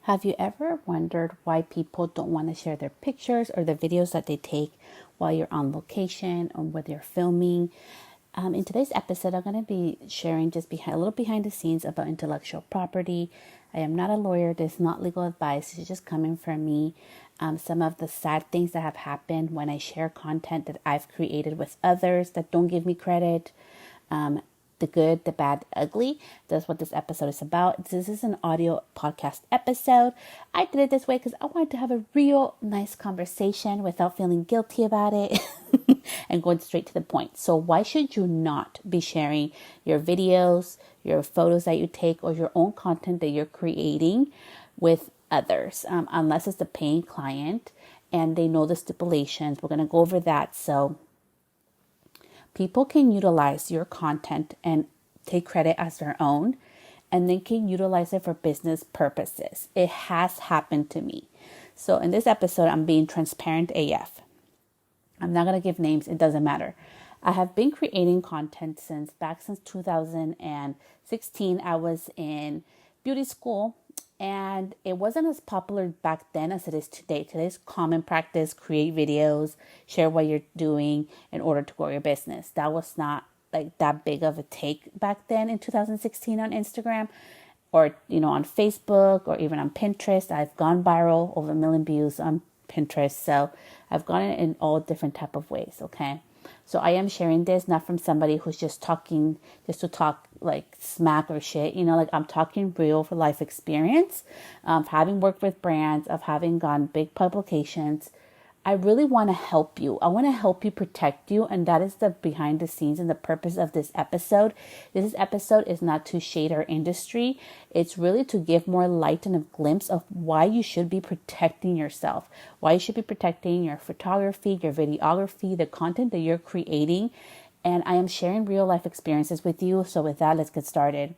Have you ever wondered why people don't want to share their pictures or the videos that they take while you're on location or whether you're filming? In today's episode, I'm going to be sharing just a little behind the scenes about intellectual property. I am not a lawyer. This is not legal advice. It's just coming from me. Some of the sad things that have happened when I share content that I've created with others that don't give me credit. The good, the bad, the ugly. That's what this episode is about. This is an audio podcast episode. I did it this way because I wanted to have a real nice conversation without feeling guilty about it and going straight to the point. So why should you not be sharing your videos, your photos that you take, or your own content that you're creating with others, unless it's a paying client and they know the stipulations? We're going to go over that. So people can utilize your content and take credit as their own, and then can utilize it for business purposes. It has happened to me. So in this episode, I'm being transparent AF. I'm not going to give names. It doesn't matter. I have been creating content since 2016. I was in beauty school, and it wasn't as popular back then as it is today. Today's common practice: create videos, share what you're doing in order to grow your business. That was not like that big of a take back then in 2016 on Instagram or, on Facebook or even on Pinterest. I've gone viral, over 1 million views on Pinterest. So I've gone in all different type of ways. Okay. So I am sharing this not from somebody who's just talking just to talk like smack or shit. Like I'm talking real for life experience of having worked with brands, of having gone big publications. I really want to help you. I want to help you, protect you. And that is the behind the scenes and the purpose of this episode. This episode is not to shade our industry. It's really to give more light and a glimpse of why you should be protecting yourself, why you should be protecting your photography, your videography, the content that you're creating. And I am sharing real life experiences with you. So with that, let's get started.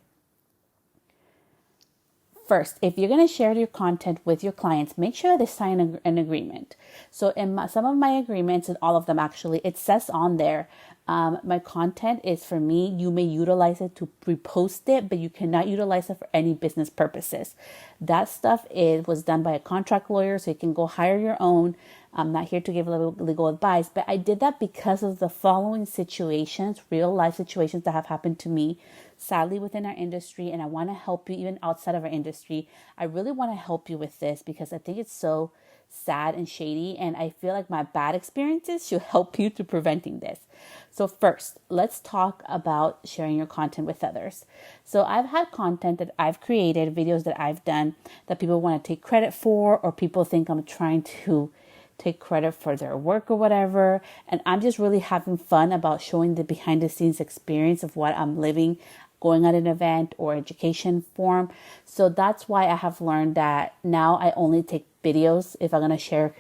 First, if you're going to share your content with your clients, make sure they sign an agreement. So in some of my agreements, and all of them actually, it says on there, my content is for me. You may utilize it to repost it, but you cannot utilize it for any business purposes. That stuff was done by a contract lawyer, so you can go hire your own. I'm not here to give legal advice, but I did that because of the following situations, real life situations that have happened to me, sadly, within our industry. And I want to help you even outside of our industry. I really want to help you with this because I think it's so sad and shady. And I feel like my bad experiences should help you to preventing this. So first, let's talk about sharing your content with others. So I've had content that I've created, videos that I've done that people want to take credit for, or people think I'm trying to take credit for their work or whatever. And I'm just really having fun about showing the behind the scenes experience of what I'm living, going at an event or education forum. So that's why I have learned that now I only take videos if I'm going to share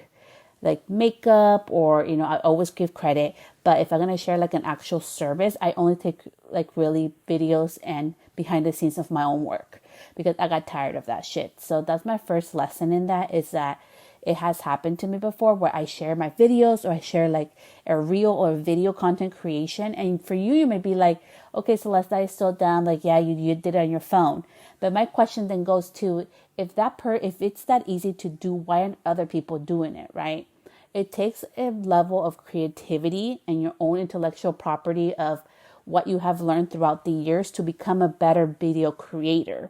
like makeup or, I always give credit. But if I'm going to share like an actual service, I only take like really videos and behind the scenes of my own work because I got tired of that shit. So that's my first lesson in that, is that it has happened to me before where I share my videos or I share like a reel or video content creation. And for you, you may be like, okay, Celeste, that is still down. Like, yeah, you did it on your phone. But my question then goes to, if it's that easy to do, why aren't other people doing it, right? It takes a level of creativity and your own intellectual property of what you have learned throughout the years to become a better video creator.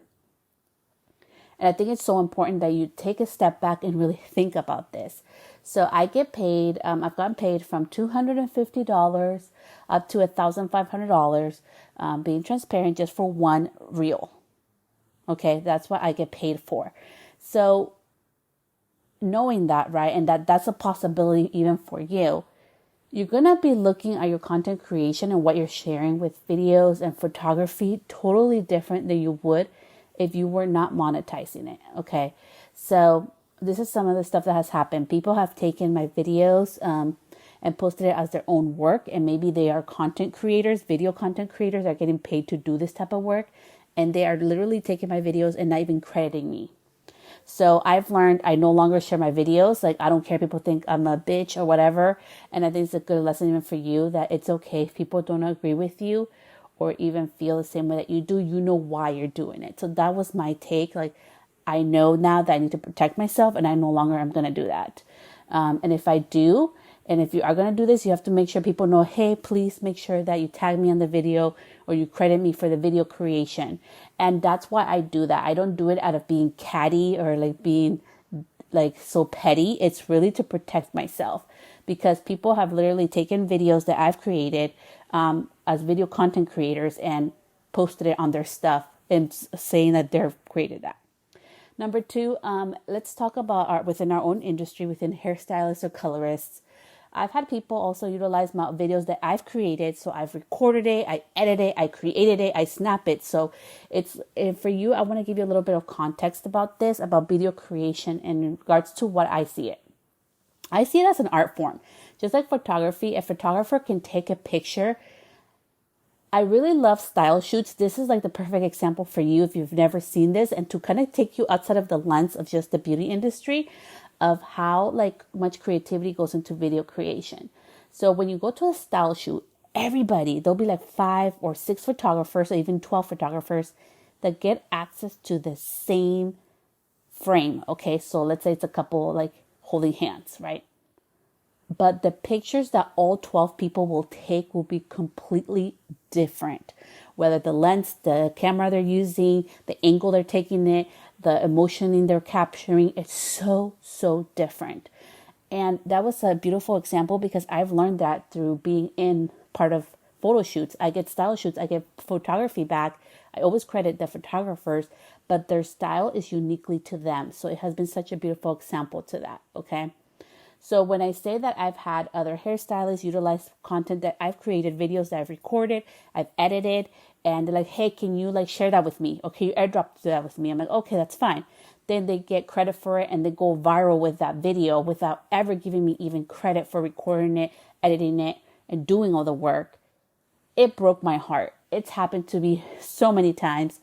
And I think it's so important that you take a step back and really think about this. So I get paid, I've gotten paid from $250 up to $1,500, being transparent, just for one reel. Okay, that's what I get paid for. So knowing that, right, and that's a possibility even for you, you're going to be looking at your content creation and what you're sharing with videos and photography totally different than you would if you were not monetizing it. Okay. So this is some of the stuff that has happened. People have taken my videos, and posted it as their own work. And maybe they are content creators, video content creators, are getting paid to do this type of work. And they are literally taking my videos and not even crediting me. So I've learned I no longer share my videos. Like, I don't care if people think I'm a bitch or whatever. And I think it's a good lesson even for you, that it's okay if people don't agree with you or even feel the same way that you do. You know why you're doing it. So that was my take. Like, I know now that I need to protect myself, and I no longer am going to do that. And if I do, and if you are going to do this, you have to make sure people know, hey, please make sure that you tag me on the video or you credit me for the video creation. And that's why I do that. I don't do it out of being catty or like being like so petty. It's really to protect myself, because people have literally taken videos that I've created as video content creators and posted it on their stuff and saying that they've created that. Number two, let's talk about within our own industry, within hairstylists or colorists. I've had people also utilize my videos that I've created. So I've recorded it, I edit it, I created it, I snap it. So it's for you, I want to give you a little bit of context about this, about video creation in regards to what I see it. I see it as an art form. Just like photography, a photographer can take a picture. I really love style shoots. This is like the perfect example for you if you've never seen this, and to kind of take you outside of the lens of just the beauty industry, of how like much creativity goes into video creation. So when you go to a style shoot, there'll be like 5 or 6 photographers or even 12 photographers that get access to the same frame. Okay, so let's say it's a couple like holding hands, right? But the pictures that all 12 people will take will be completely different. Whether the lens, the camera they're using, the angle they're taking it, the emotion they're capturing, it's so different. And that was a beautiful example, because I've learned that through being in part of photo shoots. I get style shoots, I get photography back. I always credit the photographers, but their style is uniquely to them. So it has been such a beautiful example to that, okay? So when I say that I've had other hairstylists utilize content that I've created, videos that I've recorded, I've edited, and they're like, hey, can you like share that with me? Okay, you airdrop that with me. I'm like, okay, that's fine. Then they get credit for it and they go viral with that video without ever giving me even credit for recording it, editing it, and doing all the work. It broke my heart. It's happened to me so many times.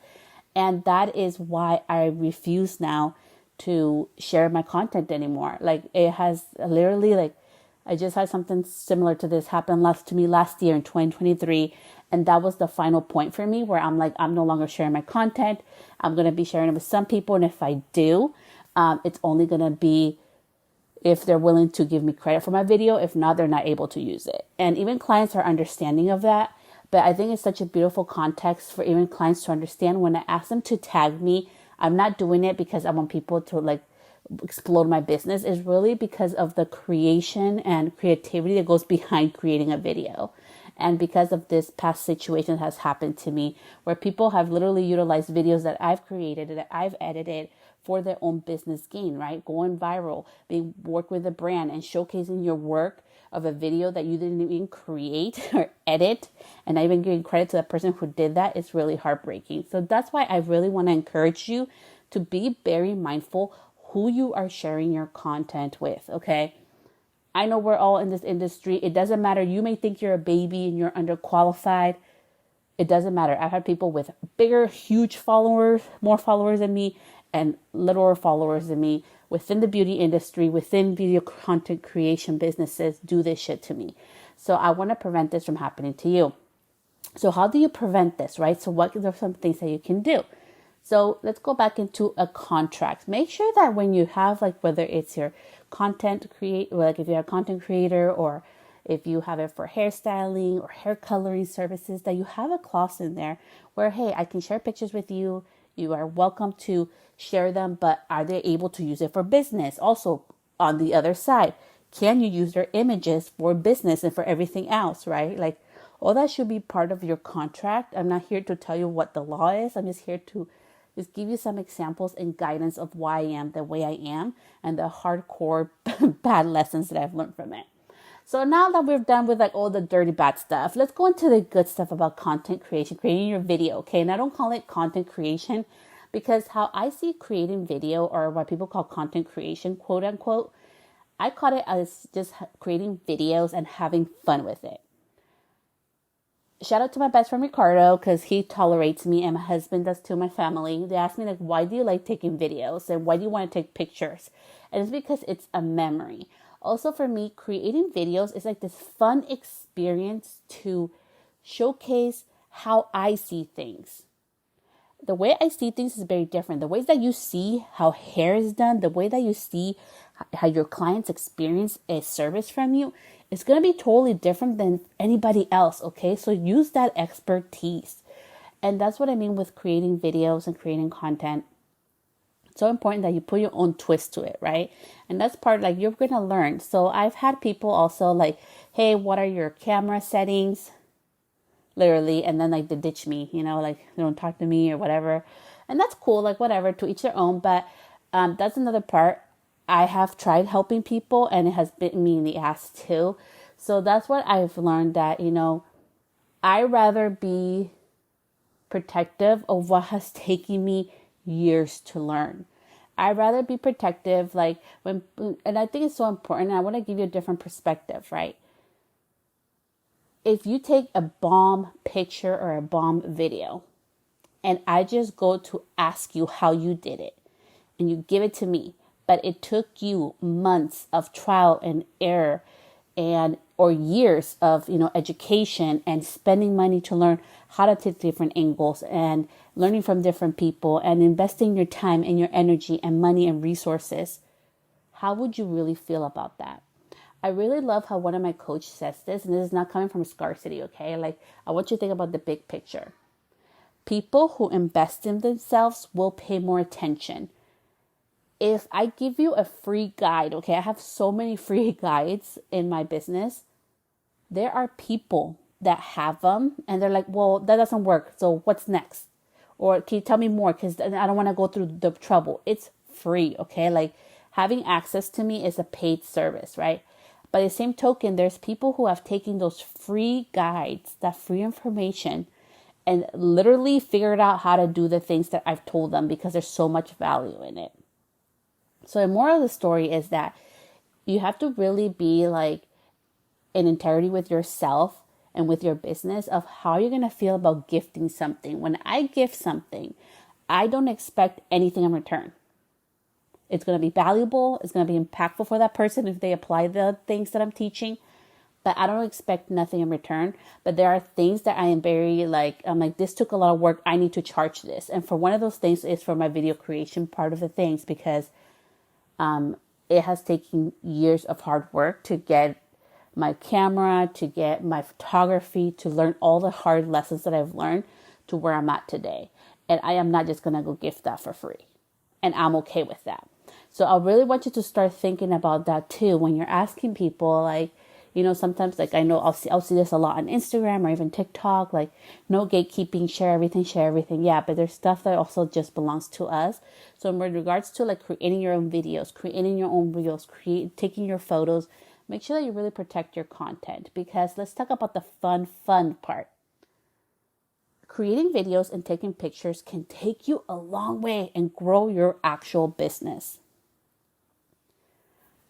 And that is why I refuse now to share my content anymore. Like, it has literally, like, I just had something similar to this happen to me last year in 2023. And that was the final point for me, where I'm like, I'm no longer sharing my content. I'm going to be sharing it with some people. And if I do, it's only going to be if they're willing to give me credit for my video. If not, they're not able to use it. And even clients are understanding of that. But I think it's such a beautiful context for even clients to understand. When I ask them to tag me, I'm not doing it because I want people to like explode my business. It's really because of the creation and creativity that goes behind creating a video. And because of this past situation that has happened to me, where people have literally utilized videos that I've created, that I've edited for their own business gain, right? Going viral, being work with a brand and showcasing your work of a video that you didn't even create or edit, and not even giving credit to the person who did that, is really heartbreaking. So that's why I really want to encourage you to be very mindful who you are sharing your content with, okay? I know we're all in this industry. It doesn't matter. You may think you're a baby and you're underqualified. It doesn't matter. I've had people with bigger, huge followers, more followers than me, and littler followers than me within the beauty industry, within video content creation businesses, do this shit to me. So I want to prevent this from happening to you. So how do you prevent this, right? So what are some things that you can do? So let's go back into a contract. Make sure that when you have, like, whether it's your content like if you're a content creator, or if you have it for hairstyling or hair coloring services, that you have a clause in there where, hey, I can share pictures with you. You are welcome to share them, but are they able to use it for business? Also, on the other side, can you use their images for business and for everything else, right? Like, all that should be part of your contract. I'm not here to tell you what the law is. I'm just here to just give you some examples and guidance of why I am the way I am, and the hardcore bad lessons that I've learned from it. So now that we're done with like all the dirty bad stuff, let's go into the good stuff about content creation, creating your video, okay? And I don't call it content creation, because how I see creating video, or what people call content creation, quote unquote, I call it as just creating videos and having fun with it. Shout out to my best friend Ricardo, because he tolerates me, and my husband does too, my family. They ask me, like, why do you like taking videos, and why do you want to take pictures? And it's because it's a memory. Also, for me, creating videos is like this fun experience to showcase how I see things. The way I see things is very different. The ways that you see how hair is done, the way that you see how your clients experience a service from you, is going to be totally different than anybody else. Okay. So use that expertise. And that's what I mean with creating videos and creating content. It's so important that you put your own twist to it, right? And that's part like you're going to learn. So I've had people also like, hey, what are your camera settings? Literally. And then like they ditch me, like they don't talk to me or whatever. And that's cool. Like whatever, to each their own. But that's another part. I have tried helping people and it has bitten me in the ass too. So that's what I've learned, that, I rather be protective of what has taken me years to learn. I'd rather be protective, and I think it's so important. I want to give you a different perspective, right? If you take a bomb picture or a bomb video and I just go to ask you how you did it and you give it to me, but it took you months of trial and error or years of, education and spending money to learn how to take different angles and learning from different people and investing your time and your energy and money and resources, how would you really feel about that? I really love how one of my coaches says this, and this is not coming from scarcity, okay? Like, I want you to think about the big picture. People who invest in themselves will pay more attention. If I give you a free guide, okay, I have so many free guides in my business. There are people that have them and they're like, well, that doesn't work. So what's next? Or can you tell me more? Because I don't want to go through the trouble. It's free, okay? Like having access to me is a paid service, right? By the same token, there's people who have taken those free guides, that free information, and literally figured out how to do the things that I've told them because there's so much value in it. So the moral of the story is that you have to really be like in integrity with yourself and with your business of how you're going to feel about gifting something. When I gift something, I don't expect anything in return. It's going to be valuable. It's going to be impactful for that person if they apply the things that I'm teaching. But I don't expect nothing in return. But there are things that I am I'm like, this took a lot of work. I need to charge this. And for one of those things is for my video creation part of the things, because it has taken years of hard work to get my camera, to get my photography, to learn all the hard lessons that I've learned to where I'm at today. And I am not just going to go gift that for free. And I'm okay with that. So I really want you to start thinking about that too. When you're asking people, like, sometimes like I know I'll see this a lot on Instagram or even TikTok, like no gatekeeping, share everything. Yeah, but there's stuff that also just belongs to us. So in regards to like creating your own videos, creating your own reels, taking your photos, make sure that you really protect your content, because let's talk about the fun part. Creating videos and taking pictures can take you a long way and grow your actual business.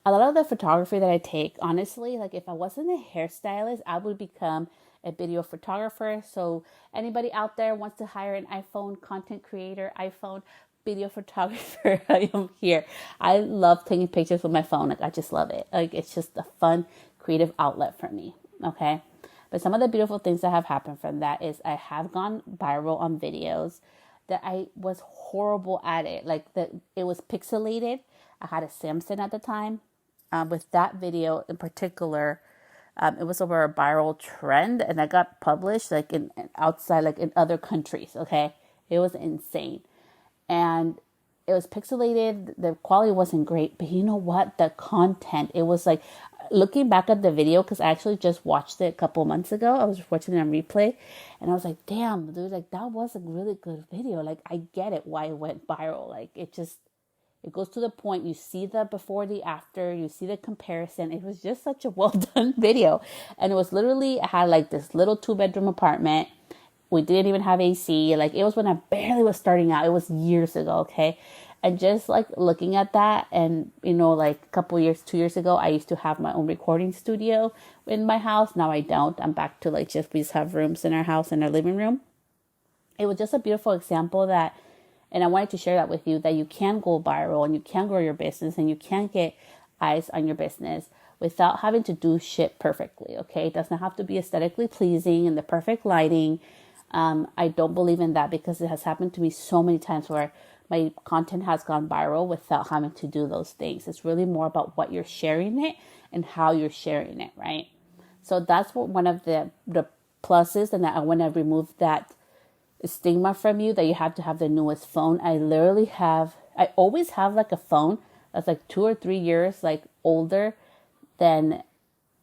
A lot of the photography that I take, honestly, like if I wasn't a hairstylist, I would become a video photographer. So anybody out there wants to hire an iPhone content creator, iPhone video photographer, I am here. I love taking pictures with my phone. Like I just love it. Like it's just a fun, creative outlet for me. Okay. But some of the beautiful things that have happened from that is I have gone viral on videos that I was horrible at it. Like that it was pixelated. I had a Samsung at the time. With that video in particular, it was over a viral trend, and I got published like in outside, like in other countries. Okay, it was insane, and it was pixelated. The quality wasn't great, but you know what? The content, it was like looking back at the video, because I actually just watched it a couple months ago. I was watching it on replay, and I was like, "Damn, dude! Like that was a really good video. Like I get it why it went viral. Like it goes to the point. You see the before, the after, you see the comparison. It was just such a well done video. And it was literally, I had like this little 2-bedroom apartment. We didn't even have AC. Like it was when I barely was starting out. It was years ago. Okay. And just like looking at that, and like a couple years, 2 years ago, I used to have my own recording studio in my house. Now I don't. I'm back to like just, we just have rooms in our house, in our living room. It was just a beautiful example that, and I wanted to share that with you, that you can go viral and you can grow your business and you can get eyes on your business without having to do shit perfectly. Okay. It doesn't have to be aesthetically pleasing and the perfect lighting. I don't believe in that because it has happened to me so many times where my content has gone viral without having to do those things. It's really more about what you're sharing it and how you're sharing it, right? So that's what one of the pluses, and that I want to remove that stigma from you that you have to have the newest phone. I always have like a phone that's like 2 or 3 years like older than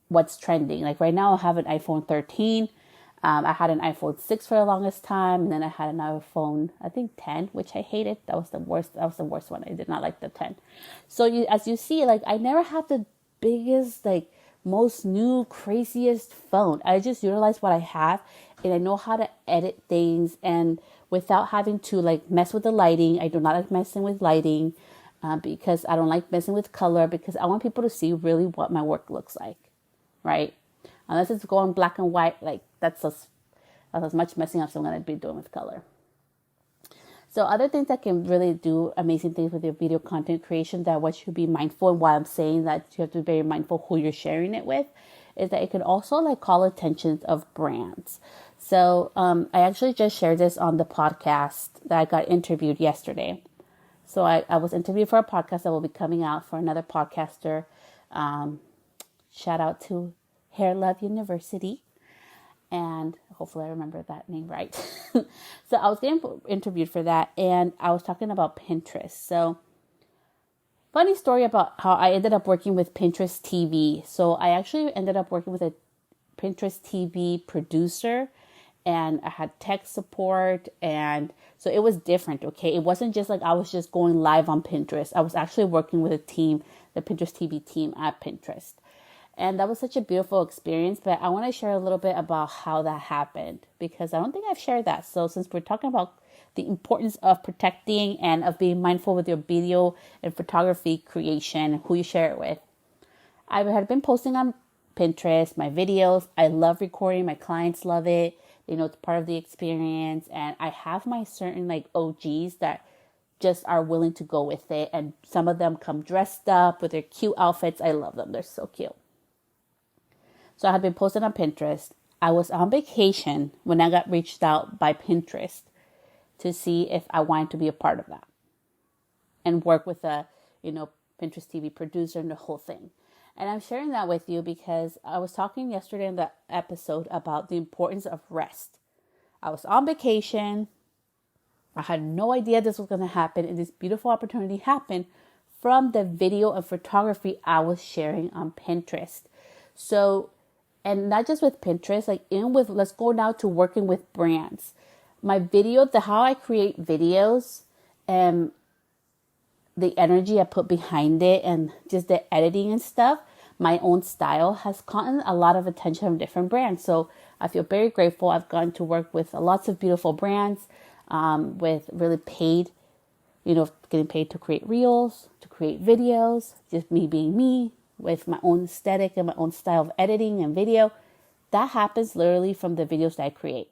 what's trending. Like right now I have an iPhone 13. I had an iPhone 6 for the longest time, and then I had an iPhone, I think 10, which I hated. That was the worst. That was the worst one. I did not like the 10. So as you see, like I never have the biggest, like most new, craziest phone. I just utilize what I have, and I know how to edit things, and without having to like mess with the lighting. I do not like messing with lighting because I don't like messing with color, because I want people to see really what my work looks like, right? Unless it's going black and white, like that's as much messing up as I'm going to be doing with color. So other things that can really do amazing things with your video content creation, that what you should be mindful, and why I'm saying that you have to be very mindful who you're sharing it with, is that it can also like call attention of brands. So I actually just shared this on the podcast that I got interviewed yesterday. So I was interviewed for a podcast that will be coming out for another podcaster. Shout out to Hair Love University. And hopefully I remember that name right. So I was getting interviewed for that, and I was talking about Pinterest. So funny story about how I ended up working with Pinterest TV. So I actually ended up working with a Pinterest TV producer, and I had tech support, and so it was different, okay? It wasn't just like I was just going live on Pinterest. I was actually working with a team, the Pinterest TV team at Pinterest. And that was such a beautiful experience, but I want to share a little bit about how that happened, because I don't think I've shared that. So since we're talking about the importance of protecting and of being mindful with your video and photography creation, who you share it with, I had been posting on Pinterest, my videos. I love recording. My clients love it. They know it's part of the experience. And I have my certain like OGs that just are willing to go with it. And some of them come dressed up with their cute outfits. I love them. They're so cute. So I had been posting on Pinterest. I was on vacation when I got reached out by Pinterest to see if I wanted to be a part of that and work with a, Pinterest TV producer and the whole thing. And I'm sharing that with you because I was talking yesterday in the episode about the importance of rest. I was on vacation. I had no idea this was going to happen, and this beautiful opportunity happened from the video and photography I was sharing on Pinterest. So, and not just with Pinterest, like let's go now to working with brands. My video, how I create videos and the energy I put behind it and just the editing and stuff, my own style has gotten a lot of attention from different brands. So I feel very grateful. I've gotten to work with lots of beautiful brands with really paid, getting paid to create reels, to create videos, just me being me, with my own aesthetic and my own style of editing and video. That happens literally from the videos that I create.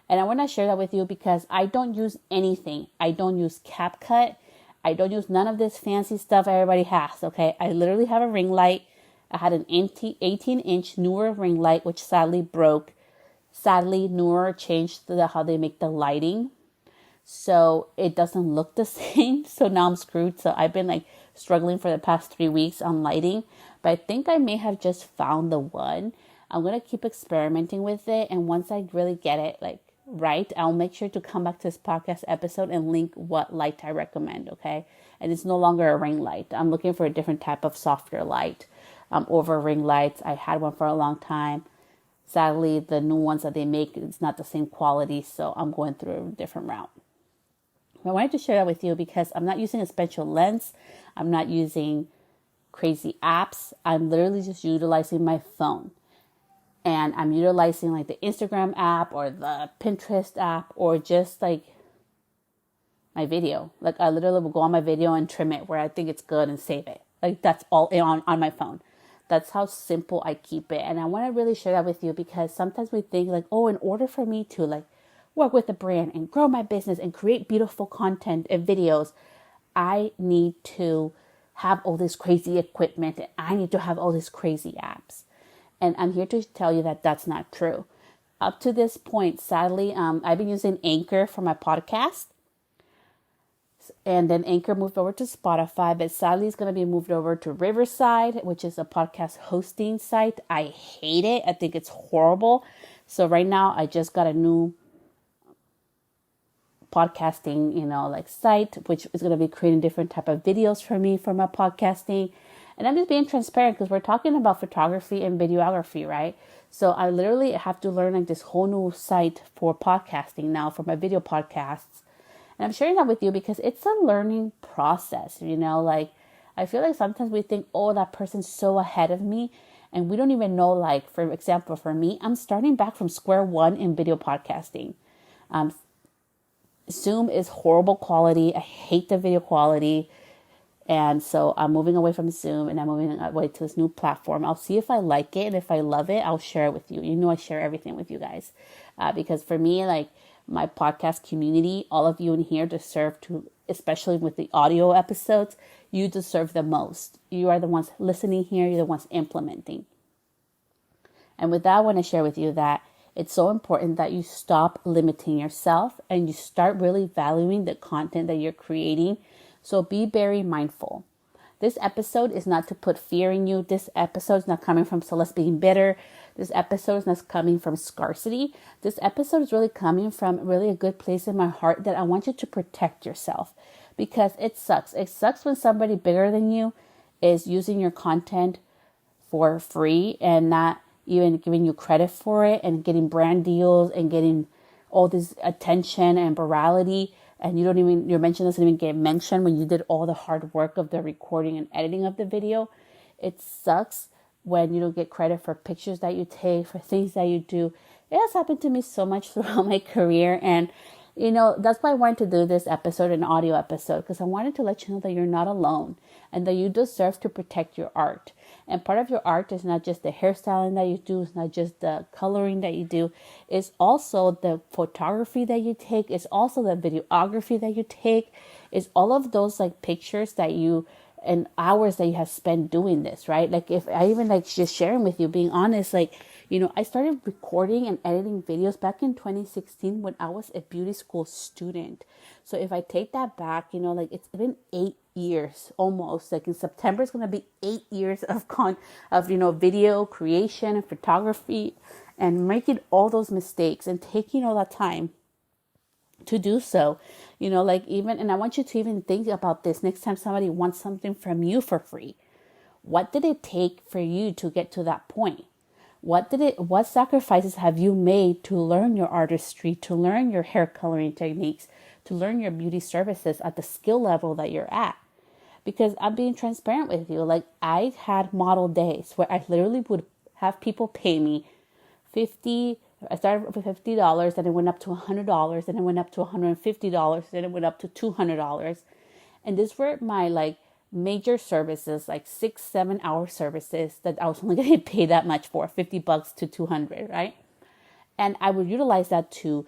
And I want to share that with you because I don't use anything. I don't use CapCut. I don't use none of this fancy stuff everybody has, okay? I literally have a ring light. I had an 18-inch Neewer ring light, which sadly broke. Sadly, Neewer changed how they make the lighting, so it doesn't look the same. So now I'm screwed. So I've been struggling for the past 3 weeks on lighting, but I think I may have just found the one. I'm going to keep experimenting with it. And once I really get it right, I'll make sure to come back to this podcast episode and link what light I recommend. Okay. And it's no longer a ring light. I'm looking for a different type of softer light over ring lights. I had one for a long time. Sadly, the new ones that they make, it's not the same quality. So I'm going through a different route. I wanted to share that with you because I'm not using a special lens. I'm not using crazy apps. I'm literally just utilizing my phone. And I'm utilizing the Instagram app or the Pinterest app or just my video. I literally will go on my video and trim it where I think it's good and save it. That's all on my phone. That's how simple I keep it. And I want to really share that with you because sometimes we think in order for me to work with a brand and grow my business and create beautiful content and videos, I need to have all this crazy equipment and I need to have all these crazy apps. And I'm here to tell you that that's not true. up to this point, sadly, I've been using Anchor for my podcast. And then Anchor moved over to Spotify, but sadly it's going to be moved over to Riverside, which is a podcast hosting site. I hate it. I think it's horrible. So right now I just got a new podcasting, like site, which is going to be creating different type of videos for me for my podcasting. And I'm just being transparent because we're talking about photography and videography, right? So I literally have to learn like this whole new site for podcasting now for my video podcasts. And I'm sharing that with you because it's a learning process, like I feel like sometimes we think, oh, that person's so ahead of me. And we don't even know, like, for example, for me, I'm starting back from square one in video podcasting. Zoom is horrible quality. I hate the video quality. And so I'm moving away from Zoom and I'm moving away to this new platform. I'll see if I like it. And if I love it, I'll share it with you. I share everything with you guys. Because for me, like my podcast community, all of you in here deserve to, especially with the audio episodes, you deserve the most. You are the ones listening here. You're the ones implementing. And with that, I want to share with you that it's so important that you stop limiting yourself and you start really valuing the content that you're creating. So be very mindful. This episode is not to put fear in you. This episode is not coming from Celeste being bitter. This episode is not coming from scarcity. This episode is really coming from really a good place in my heart that I want you to protect yourself because it sucks. It sucks when somebody bigger than you is using your content for free and not even giving you credit for it and getting brand deals and getting all this attention and virality. And your mention doesn't even get mentioned when you did all the hard work of the recording and editing of the video. It sucks when you don't get credit for pictures that you take, for things that you do. It has happened to me so much throughout my career. And, that's why I wanted to do this episode, an audio episode, because I wanted to let you know that you're not alone and that you deserve to protect your art. And part of your art is not just the hairstyling that you do. It's not just the coloring that you do. It's also the photography that you take. It's also the videography that you take. It's all of those like pictures that you and hours that you have spent doing this, right? Like if I even like just sharing with you, being honest, like, I started recording and editing videos back in 2016 when I was a beauty school student. So if I take that back, like it's been 8 years almost. Like in September, it's going to be 8 years of video creation and photography and making all those mistakes and taking all that time to do so, and I want you to even think about this next time somebody wants something from you for free. What did it take for you to get to that point? What sacrifices have you made to learn your artistry, to learn your hair coloring techniques, to learn your beauty services at the skill level that you're at? Because I'm being transparent with you. Like I had model days where I literally would have people pay me I started with $50, then it went up to $100, then it went up to $150, then it went up to $200. And these were my like major services, like 6-7 hour services that I was only going to pay that much for, $50 to $200, right? And I would utilize that to,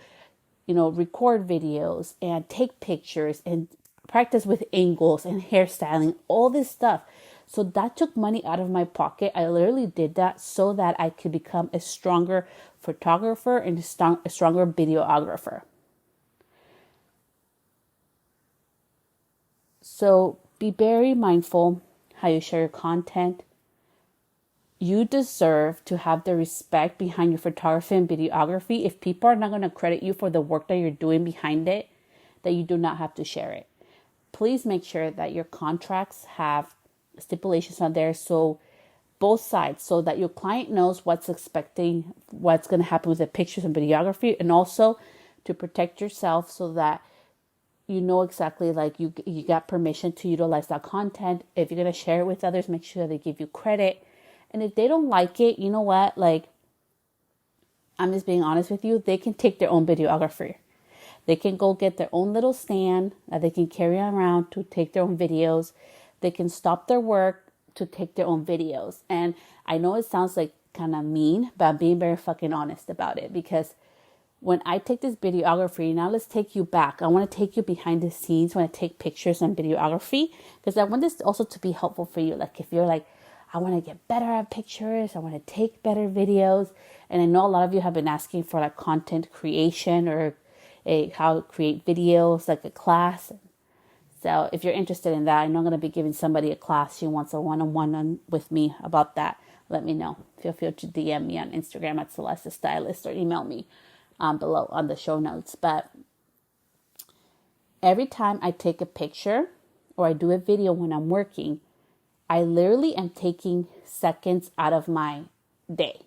record videos and take pictures and practice with angles and hairstyling, all this stuff. So that took money out of my pocket. I literally did that so that I could become a stronger photographer and a stronger videographer. So be very mindful how you share your content. You deserve to have the respect behind your photography and videography. If people are not going to credit you for the work that you're doing behind it, that you do not have to share it. Please make sure that your contracts have stipulations on there, so both sides, so that your client knows what's going to happen with the pictures and videography, and also to protect yourself so that you know exactly like you got permission to utilize that content. If you're going to share it with others, make sure they give you credit. And if they don't like it, you know what, like I'm just being honest with you, they can take their own videographer. They can go get their own little stand that they can carry around to take their own videos. They can stop their work to take their own videos. And I know it sounds like kind of mean, but I'm being very fucking honest about it. Because when I take this videography, now let's take you back. I want to take you behind the scenes when I take pictures and videography. Because I want this also to be helpful for you. Like if you're like, I want to get better at pictures. I want to take better videos. And I know a lot of you have been asking for like content creation or how to create videos, like a class. So if you're interested in that, I know I'm going to be giving somebody a class. She wants a one-on-one with me about that. Let me know. Feel free to DM me on Instagram at Celeste Stylist or email me below on the show notes. But every time I take a picture or I do a video when I'm working, I literally am taking seconds out of my day.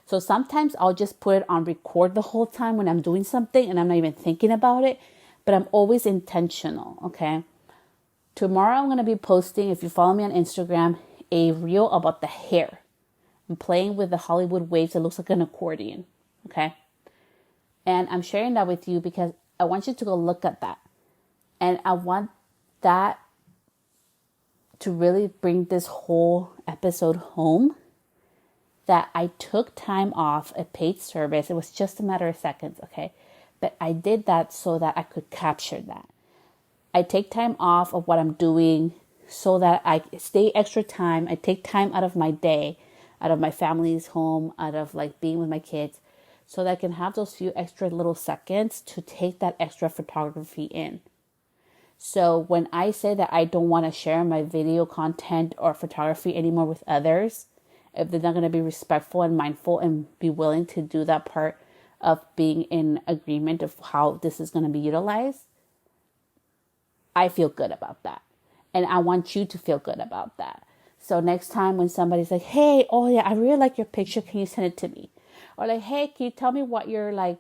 So sometimes I'll just put it on record the whole time when I'm doing something and I'm not even thinking about it, but I'm always intentional, okay? Tomorrow I'm going to be posting, if you follow me on Instagram, a reel about the hair. I'm playing with the Hollywood waves. It looks like an accordion, okay? And I'm sharing that with you because I want you to go look at that. And I want that to really bring this whole episode home, that I took time off a paid service. It was just a matter of seconds, okay? But I did that so that I could capture that. I take time off of what I'm doing so that I stay extra time. I take time out of my day, out of my family's home, out of like being with my kids, so that I can have those few extra little seconds to take that extra photography in. So when I say that I don't want to share my video content or photography anymore with others, if they're not going to be respectful and mindful and be willing to do that part of being in agreement of how this is going to be utilized, I feel good about that. And I want you to feel good about that. So next time when somebody's like, hey, oh yeah, I really like your picture. Can you send it to me? Or like, hey, can you tell me what your like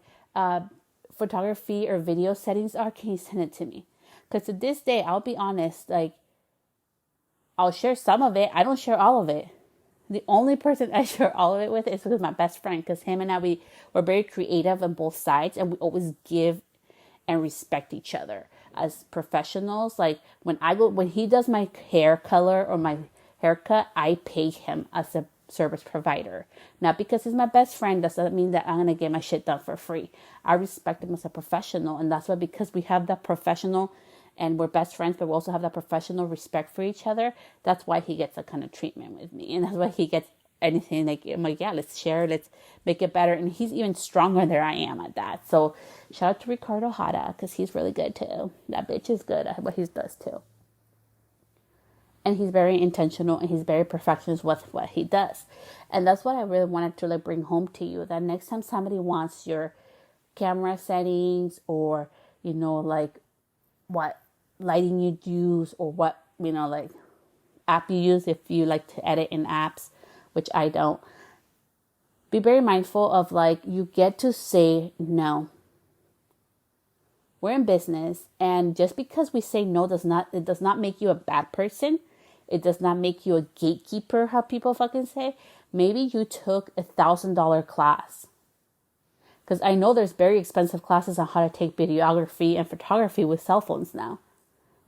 photography or video settings are? Can you send it to me? Because to this day, I'll be honest, like I'll share some of it. I don't share all of it. The only person I share all of it with is with my best friend, because him and I, we're very creative on both sides, and we always give and respect each other as professionals. Like when he does my hair color or my haircut, I pay him as a service provider. Not because he's my best friend, doesn't mean that I'm going to get my shit done for free. I respect him as a professional, and that's why, because we have that professional and we're best friends, but we also have that professional respect for each other. That's why he gets that kind of treatment with me. And that's why he gets anything like, I'm like, yeah, let's share, let's make it better. And he's even stronger than I am at that. So shout out to Ricardo Hada, because he's really good too. That bitch is good at what he does too. And he's very intentional and he's very perfectionist with what he does. And that's what I really wanted to like bring home to you, that next time somebody wants your camera settings, or, you know, like what lighting you use, or what, you know, like app you use, if you like to edit in apps, which I don't, be very mindful of like, you get to say no. We're in business, and just because we say no does not make you a bad person. It does not make you a gatekeeper, how people fucking say. Maybe you took $1,000 class, because I know there's very expensive classes on how to take videography and photography with cell phones now.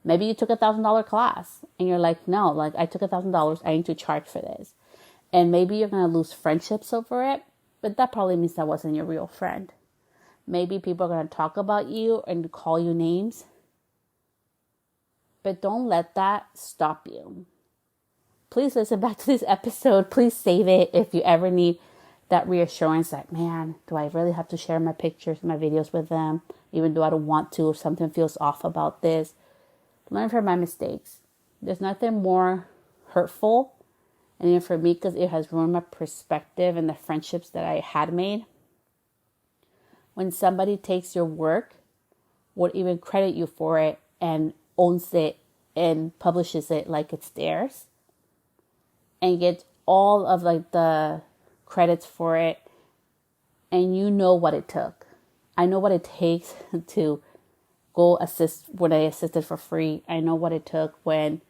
Maybe you took $1,000 class and you're like, no, like I took $1,000. I need to charge for this. And maybe you're going to lose friendships over it, but that probably means that wasn't your real friend. Maybe people are going to talk about you and call you names, but don't let that stop you. Please listen back to this episode. Please save it if you ever need that reassurance, like, man, do I really have to share my pictures, my videos with them, even though I don't want to, if something feels off about this. Learn from my mistakes. There's nothing more hurtful, and even for me, because it has ruined my perspective and the friendships that I had made. When somebody takes your work, would even credit you for it, and owns it and publishes it like it's theirs, and gets all of like the credits for it, and you know what it took. I know what it takes to go assist when I assisted for free. I know what it took when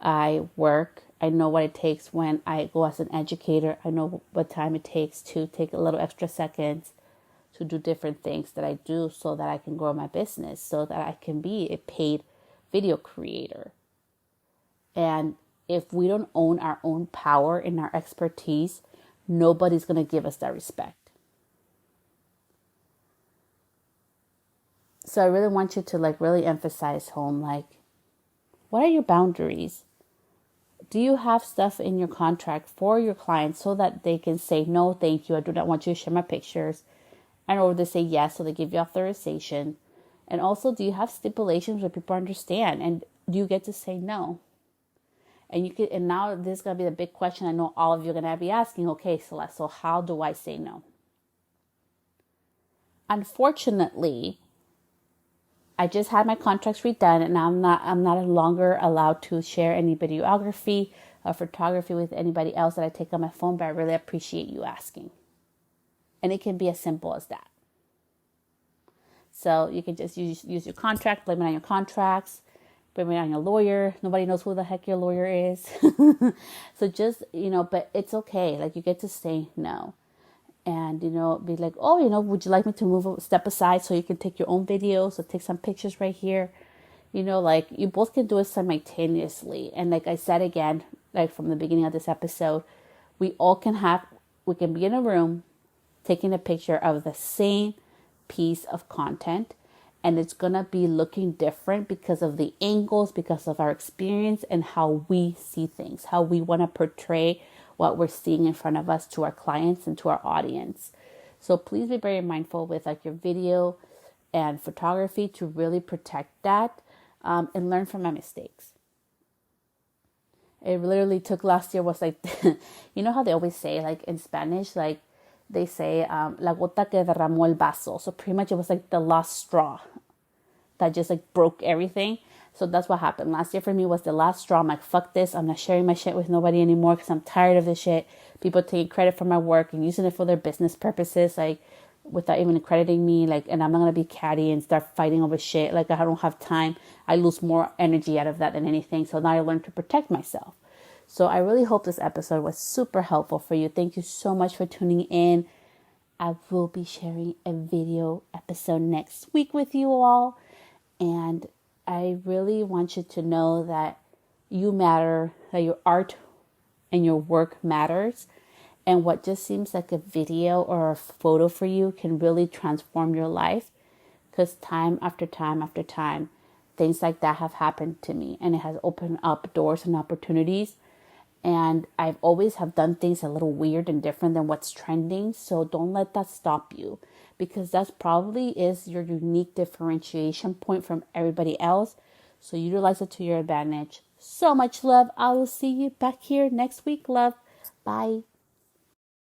I work. I know what it takes when I go as an educator. I know what time it takes to take a little extra seconds to do different things that I do so that I can grow my business, so that I can be a paid video creator. And if we don't own our own power and our expertise, nobody's going to give us that respect. So I really want you to like really emphasize home, like, what are your boundaries? do you have stuff in your contract for your clients so that they can say, no, thank you, I do not want you to share my pictures, and or they say yes, so they give you authorization? And also, do you have stipulations where people understand, and do you get to say no? And you can, and now this is gonna be the big question I know all of you are gonna be asking. Okay, Celeste, so how do I say no? Unfortunately, I just had my contracts redone, and I'm not longer allowed to share any videography or photography with anybody else that I take on my phone. But I really appreciate you asking, and it can be as simple as that. So you can just use your contract, blame it on your contracts, blame it on your lawyer. Nobody knows who the heck your lawyer is. So just, but it's okay. Like, you get to say no. And, be like, oh, would you like me to move a step aside so you can take your own videos or take some pictures right here? Like, you both can do it simultaneously. And like I said again, like from the beginning of this episode, we can be in a room taking a picture of the same piece of content, and it's gonna be looking different because of the angles, because of our experience, and how we see things, how we want to portray what we're seeing in front of us to our clients and to our audience. So please be very mindful with like your video and photography to really protect that, and learn from my mistakes. It literally took last year was like, how they always say, like in Spanish, like they say, la gota que derramó el vaso. So pretty much it was like the last straw that just like broke everything. So that's what happened. Last year for me was the last straw. I'm like, fuck this. I'm not sharing my shit with nobody anymore because I'm tired of this shit. People taking credit for my work and using it for their business purposes, like without even crediting me. Like, and I'm not going to be catty and start fighting over shit. Like, I don't have time. I lose more energy out of that than anything. So now I learned to protect myself. So I really hope this episode was super helpful for you. Thank you so much for tuning in. I will be sharing a video episode next week with you all. And I really want you to know that you matter, that your art and your work matters. And what just seems like a video or a photo for you can really transform your life. Because time after time after time, things like that have happened to me. And it has opened up doors and opportunities. And I've always have done things a little weird and different than what's trending. So don't let that stop you, because that's probably is your unique differentiation point from everybody else. So utilize it to your advantage. So much love. I will see you back here next week, love. Bye.